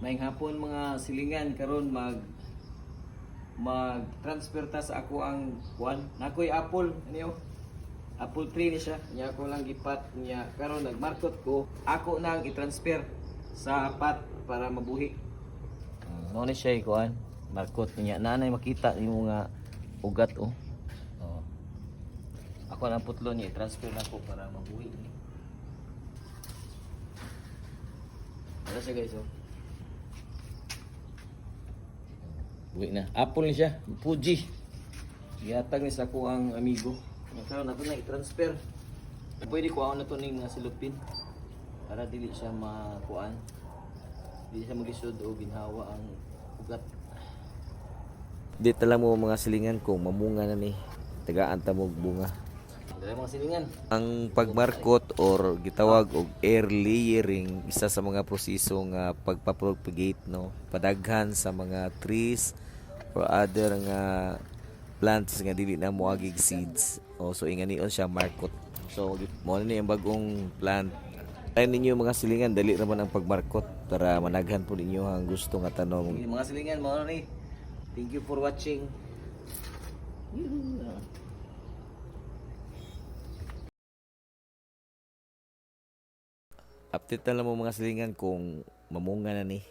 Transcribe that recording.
Maayong hapon mga silingan karon mag-transfer ta sa ako ang kuan. Nakoy apple niyo. Apple tree ni siya. Nya ako lang gipat niya karon nagmarkot ko. Ako nang i-transfer sa pat para mabuhi. Mo ni siya kuan. Markot niya. Nanay makita yung mga ugat oh. Oh. Ako nang putlo niya i-transfer na ko para mabuhi. Ano siya guys oh. Buwi na. Apple ni siya. Fuji. Gihatag ni sa ako ang amigo. Karon ako na i-transfer. Pwede ko na to ning silupin para dili siya makuan. Dili siya magisod o ginhawa ang ugat. Dito lang mo mga silingan kung mamunga na ni. Tagaan ta mo bunga. Dili mga silingan. Ang pagmarkot or gitawag og air layering isa sa mga proseso nga pagpapropagate no, padaghan sa mga trees or other nga plants nga dili na moagig seeds. O so inganion siya markot. So mo ni ang bagong plant. Ay ninyo mga silingan dali raman ang pagmarkot para managhan po ninyo ang gusto nga tanom. Mga silingan mo ni. Thank you for watching. Update na lang mo mga silingan kung mamunga na ni.